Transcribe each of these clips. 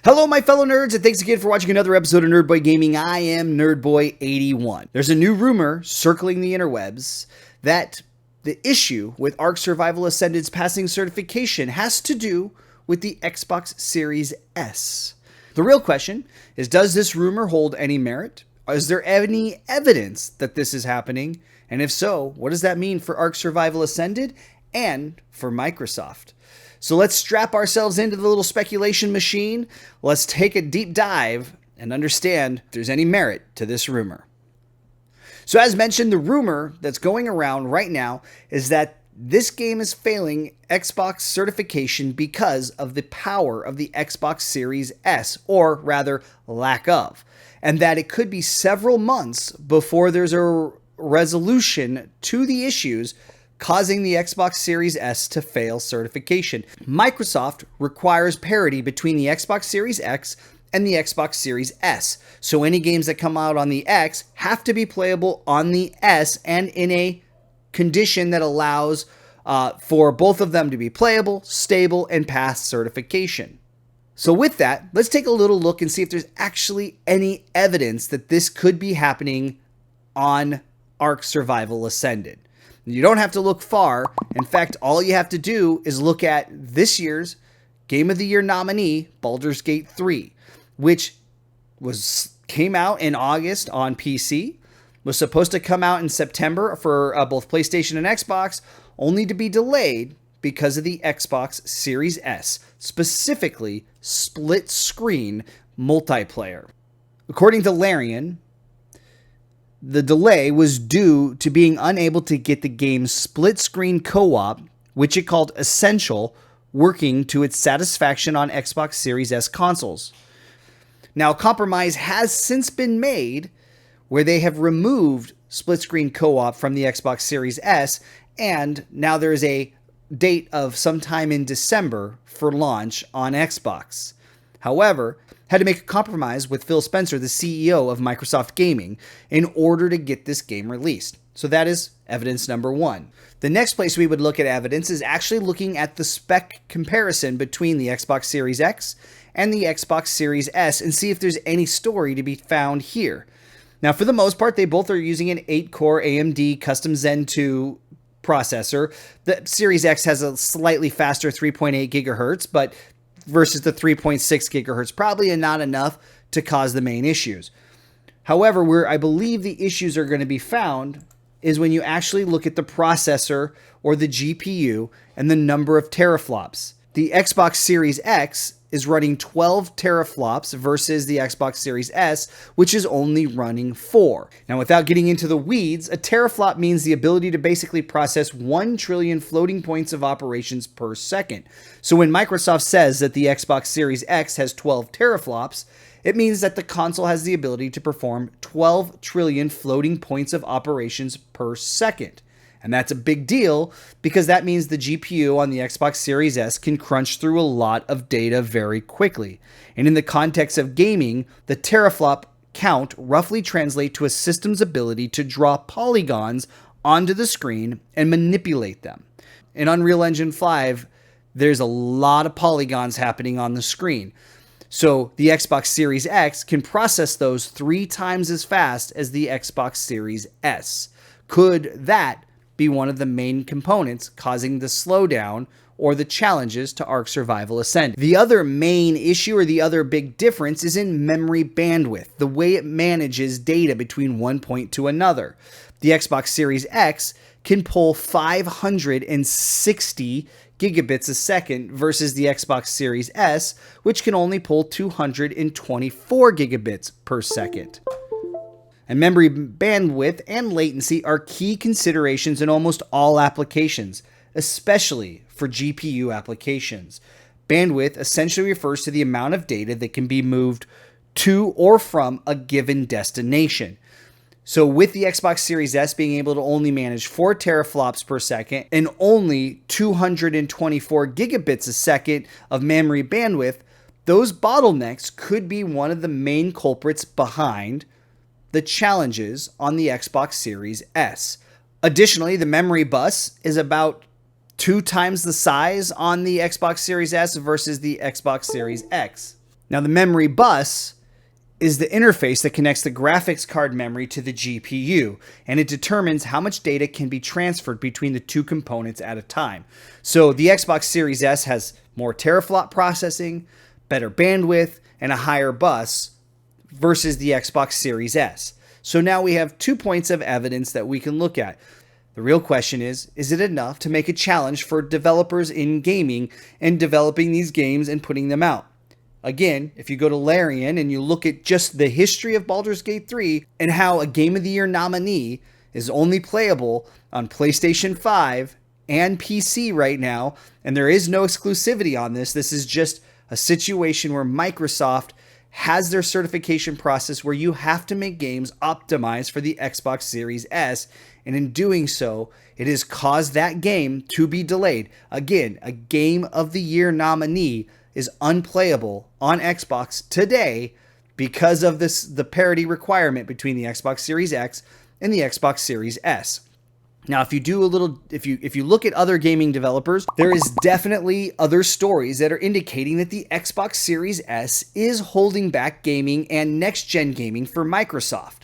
Hello, my fellow nerds, and thanks again for watching another episode of Nerdboy Gaming. I am Nerdboy81. There's a new rumor circling the interwebs that the issue with Ark Survival Ascended's passing certification has to do with the Xbox Series S. The real question is, does this rumor hold any merit? Is there any evidence that this is happening? And if so, what does that mean for Ark Survival Ascended and for Microsoft? So let's strap ourselves into the little speculation machine. Let's take a deep dive and understand if there's any merit to this rumor. So as mentioned, the rumor that's going around right now is that this game is failing Xbox certification because of the power of the Xbox Series S, or rather lack of, and that it could be several months before there's a resolution to the issues causing the Xbox Series S to fail certification. Microsoft requires parity between the Xbox Series X and the Xbox Series S. So any games that come out on the X have to be playable on the S and in a condition that allows for both of them to be playable, stable, and pass certification. So with that, let's take a little look and see if there's actually any evidence that this could be happening on Ark Survival Ascended. You don't have to look far. In fact, all you have to do is look at this year's Game of the Year nominee, Baldur's Gate 3, which came out in August on PC, was supposed to come out in September for both PlayStation and Xbox, only to be delayed because of the Xbox Series S, specifically split-screen multiplayer. According to Larian, the delay was due to being unable to get the game's split-screen co-op, which it called Essential, working to its satisfaction on Xbox Series S consoles. Now, a compromise has since been made where they have removed split-screen co-op from the Xbox Series S, and now there's a date of sometime in December for launch on Xbox. However, had to make a compromise with Phil Spencer, the CEO of Microsoft Gaming, in order to get this game released. So that is evidence number one. The next place we would look at evidence is actually looking at the spec comparison between the Xbox Series X and the Xbox Series S and see if there's any story to be found here. Now, for the most part, they both are using an 8-core AMD custom Zen 2 processor. The Series X has a slightly faster 3.8 gigahertz, but versus the 3.6 gigahertz, probably not enough to cause the main issues. However, where I believe the issues are going to be found is when you actually look at the processor or the GPU and the number of teraflops. The Xbox Series X is running 12 teraflops versus the Xbox Series S, which is only running 4. Now, without getting into the weeds, a teraflop means the ability to basically process 1 trillion floating points of operations per second. So when Microsoft says that the Xbox Series X has 12 teraflops, it means that the console has the ability to perform 12 trillion floating points of operations per second. And that's a big deal because that means the GPU on the Xbox Series S can crunch through a lot of data very quickly. And in the context of gaming, the teraflop count roughly translates to a system's ability to draw polygons onto the screen and manipulate them. In Unreal Engine 5, there's a lot of polygons happening on the screen. So the Xbox Series X can process those 3 times as fast as the Xbox Series S. Could that be one of the main components causing the slowdown or the challenges to Ark Survival Ascended? The other main issue or the other big difference is in memory bandwidth, the way it manages data between one point to another. The Xbox Series X can pull 560 gigabits a second versus the Xbox Series S, which can only pull 224 gigabits per second. And memory bandwidth and latency are key considerations in almost all applications, especially for GPU applications. Bandwidth essentially refers to the amount of data that can be moved to or from a given destination. So with the Xbox Series S being able to only manage 4 teraflops per second and only 224 gigabits a second of memory bandwidth, those bottlenecks could be one of the main culprits behind the challenges on the Xbox Series S. Additionally, the memory bus is about 2 times the size on the Xbox Series S versus the Xbox Series X. Now, the memory bus is the interface that connects the graphics card memory to the GPU, and it determines how much data can be transferred between the two components at a time. So the Xbox Series S has more teraflop processing, better bandwidth, and a higher bus versus the Xbox Series S. So now we have 2 points of evidence that we can look at. The real question is it enough to make a challenge for developers in gaming and developing these games and putting them out? Again, if you go to Larian and you look at just the history of Baldur's Gate 3 and how a Game of the Year nominee is only playable on PlayStation 5 and PC right now, and there is no exclusivity on this, this is just a situation where Microsoft has their certification process where you have to make games optimized for the Xbox Series S, and in doing so, it has caused that game to be delayed. Again, a Game of the Year nominee is unplayable on Xbox today because of the parity requirement between the Xbox Series X and the Xbox Series S. Now, if you look at other gaming developers, there is definitely other stories that are indicating that the Xbox Series S is holding back gaming and next-gen gaming for Microsoft.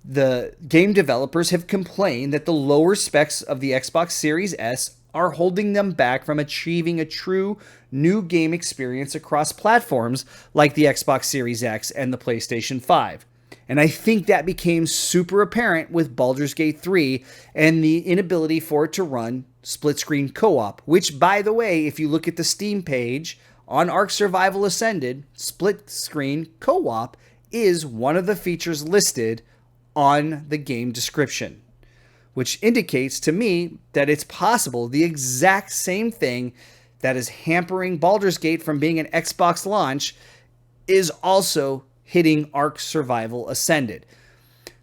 The game developers have complained that the lower specs of the Xbox Series S are holding them back from achieving a true new game experience across platforms like the Xbox Series X and the PlayStation 5. And I think that became super apparent with Baldur's Gate 3 and the inability for it to run split-screen co-op, which, by the way, if you look at the Steam page on Ark Survival Ascended, split-screen co-op is one of the features listed on the game description, which indicates to me that it's possible the exact same thing that is hampering Baldur's Gate from being an Xbox launch is also hitting Ark Survival Ascended.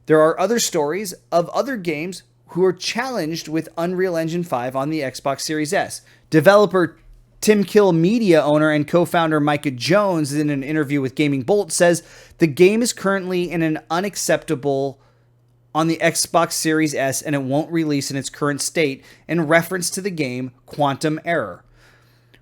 There are other stories of other games who are challenged with Unreal Engine 5 on the Xbox Series S. Developer Tim Kill Media owner and co-founder Micah Jones, in an interview with Gaming Bolt, says the game is currently in an unacceptable on the Xbox Series S and it won't release in its current state, in reference to the game Quantum Error.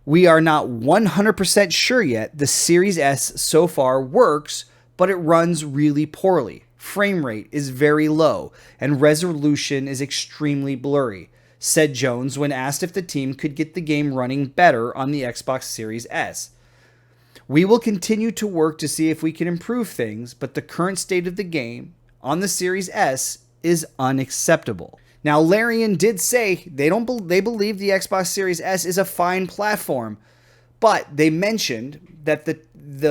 We are not 100% sure yet. The Series S so far works, but it runs really poorly. Frame rate is very low, and resolution is extremely blurry, said Jones when asked if the team could get the game running better on the Xbox Series S. We will continue to work to see if we can improve things, but the current state of the game on the Series S is unacceptable. Now, Larian did say they believe the Xbox Series S is a fine platform, but they mentioned that the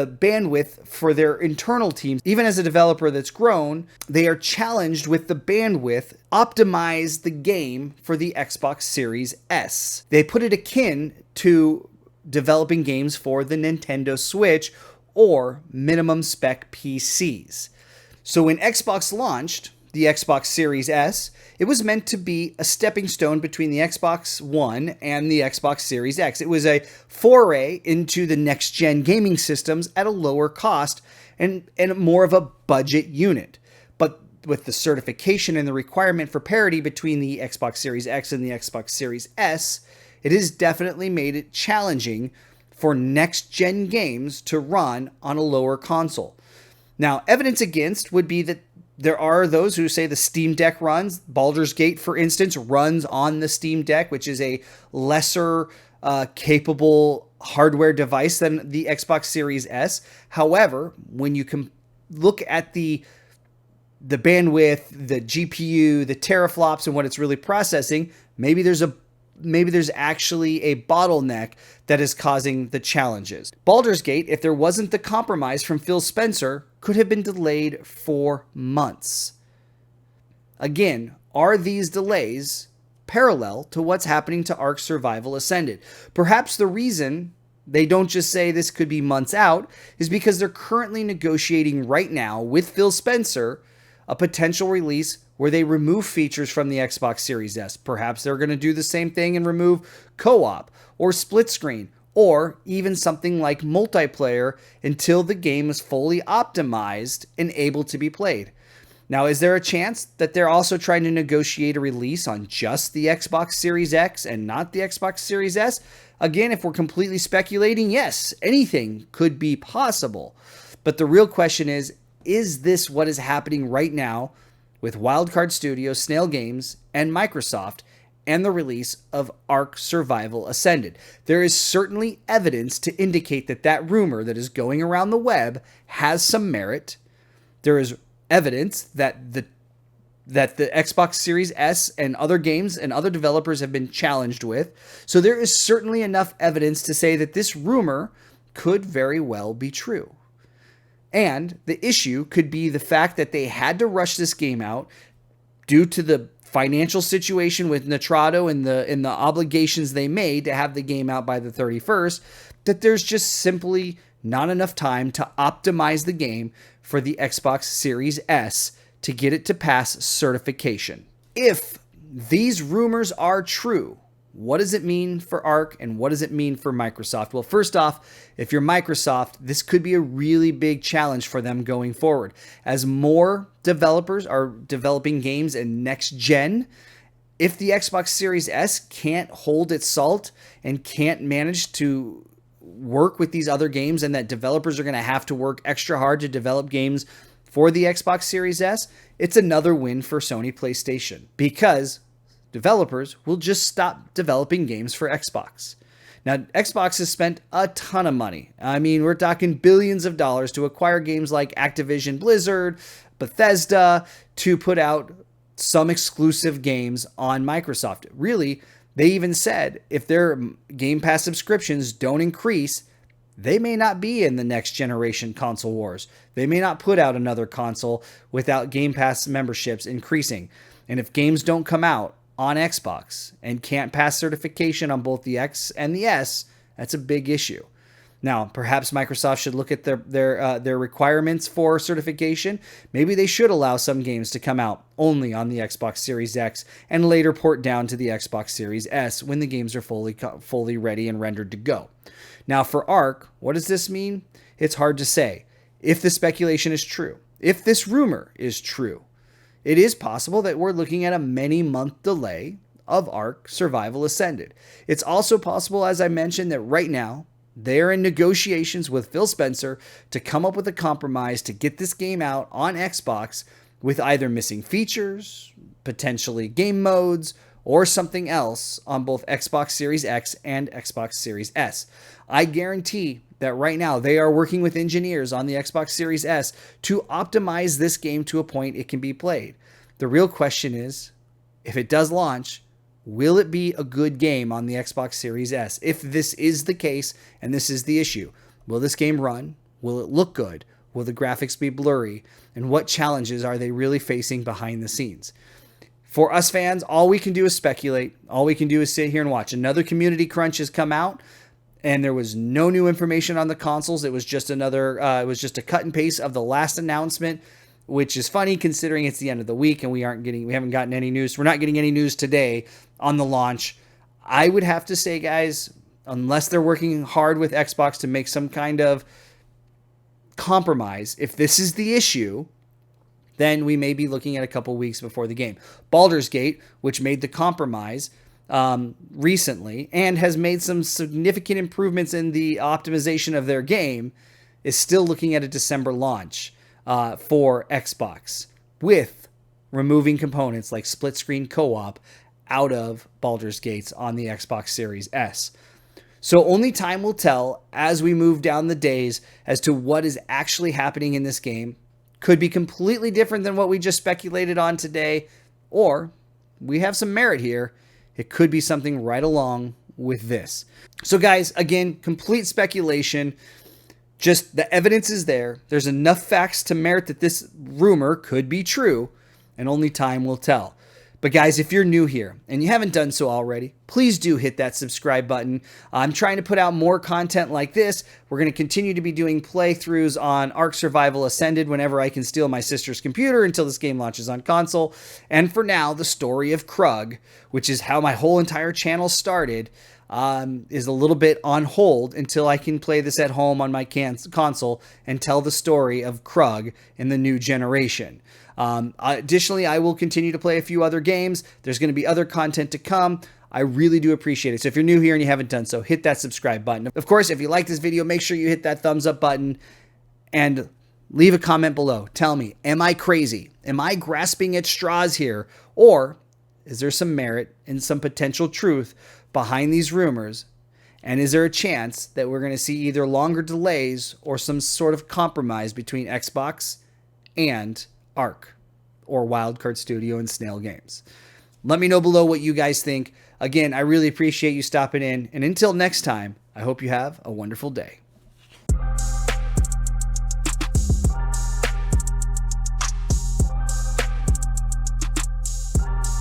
bandwidth for their internal teams, even as a developer that's grown, they are challenged with the bandwidth. Optimize the game for the Xbox Series S. They put it akin to developing games for the Nintendo Switch or minimum spec PCs. So when Xbox launched the Xbox Series S, it was meant to be a stepping stone between the Xbox One and the Xbox Series X. It was a foray into the next-gen gaming systems at a lower cost and more of a budget unit. But with the certification and the requirement for parity between the Xbox Series X and the Xbox Series S, it has definitely made it challenging for next-gen games to run on a lower console. Now, evidence against would be that there are those who say the Steam Deck runs. Baldur's Gate, for instance, runs on the Steam Deck, which is a lesser capable hardware device than the Xbox Series S. However, when you can look at the bandwidth, the GPU, the teraflops, and what it's really processing, maybe there's actually a bottleneck that is causing the challenges. Baldur's Gate, if there wasn't the compromise from Phil Spencer, could have been delayed for months. Again, are these delays parallel to what's happening to Ark Survival Ascended? Perhaps the reason they don't just say this could be months out is because they're currently negotiating right now with Phil Spencer a potential release where they remove features from the Xbox Series S. Perhaps they're going to do the same thing and remove co-op or split screen or even something like multiplayer until the game is fully optimized and able to be played. Now, is there a chance that they're also trying to negotiate a release on just the Xbox Series X and not the Xbox Series S? Again, if we're completely speculating, yes, anything could be possible. But the real question is this what is happening right now with Wildcard Studios, Snail Games, and Microsoft, and the release of Ark Survival Ascended? There is certainly evidence to indicate that that rumor that is going around the web has some merit. There is evidence that the Xbox Series S and other games and other developers have been challenged with. So there is certainly enough evidence to say that this rumor could very well be true. And the issue could be the fact that they had to rush this game out due to the financial situation with Nitrado and the obligations they made to have the game out by the 31st, that there's just simply not enough time to optimize the game for the Xbox Series S to get it to pass certification. If these rumors are true, what does it mean for Ark and what does it mean for Microsoft? Well, first off, if you're Microsoft, this could be a really big challenge for them going forward. As more developers are developing games in next gen, if the Xbox Series S can't hold its salt and can't manage to work with these other games, and that developers are going to have to work extra hard to develop games for the Xbox Series S, it's another win for Sony PlayStation, because developers will just stop developing games for Xbox. Now, Xbox has spent a ton of money. I mean, we're talking billions of dollars to acquire games like Activision Blizzard, Bethesda, to put out some exclusive games on Microsoft. Really, they even said if their Game Pass subscriptions don't increase, they may not be in the next generation console wars. They may not put out another console without Game Pass memberships increasing. And if games don't come out on Xbox and can't pass certification on both the X and the S, that's a big issue. Now, perhaps Microsoft should look at their requirements for certification. Maybe they should allow some games to come out only on the Xbox Series X and later port down to the Xbox Series S when the games are fully ready and rendered to go. Now, for Ark, what does this mean? It's hard to say. If the speculation is true, if this rumor is true, it is possible that we're looking at a many-month delay of Ark Survival Ascended. It's also possible, as I mentioned, that right now they're in negotiations with Phil Spencer to come up with a compromise to get this game out on Xbox with either missing features, potentially game modes, or something else on both Xbox Series X and Xbox Series S. I guarantee that right now they are working with engineers on the Xbox Series S to optimize this game to a point it can be played. The real question is, if it does launch, will it be a good game on the Xbox Series S? If this is the case and this is the issue, will this game run? Will it look good? Will the graphics be blurry? And what challenges are they really facing behind the scenes? For us fans, all we can do is speculate. All we can do is sit here and watch. Another community crunch has come out, and there was no new information on the consoles. It was just a cut and paste of the last announcement, which is funny considering it's the end of the week and we haven't gotten any news. We're not getting any news today on the launch. I would have to say, guys, unless they're working hard with Xbox to make some kind of compromise, if this is the issue, then we may be looking at a couple weeks before the game. Baldur's Gate, which made the compromise recently and has made some significant improvements in the optimization of their game, is still looking at a December launch for Xbox, with removing components like split screen co-op out of Baldur's Gates on the Xbox Series S. So only time will tell as we move down the days as to what is actually happening in this game. Could be completely different than what we just speculated on today, or we have some merit here. It could be something right along with this. So guys, again, complete speculation. Just the evidence is there. There's enough facts to merit that this rumor could be true, and only time will tell. But guys, if you're new here and you haven't done so already, please do hit that subscribe button. I'm trying to put out more content like this. We're going to continue to be doing playthroughs on Ark Survival Ascended whenever I can steal my sister's computer until this game launches on console. And for now, the story of Krug, which is how my whole entire channel started, is a little bit on hold until I can play this at home on my console and tell the story of Krug in the new generation. Additionally, I will continue to play a few other games. There's going to be other content to come. I really do appreciate it. So if you're new here and you haven't done so, hit that subscribe button. Of course, if you like this video, make sure you hit that thumbs up button and leave a comment below. Tell me, am I crazy? Am I grasping at straws here? Or is there some merit and some potential truth behind these rumors? And is there a chance that we're going to see either longer delays or some sort of compromise between Xbox and ARC or Wildcard Studio and Snail Games? Let me know below what you guys think. Again, I really appreciate you stopping in. And until next time, I hope you have a wonderful day.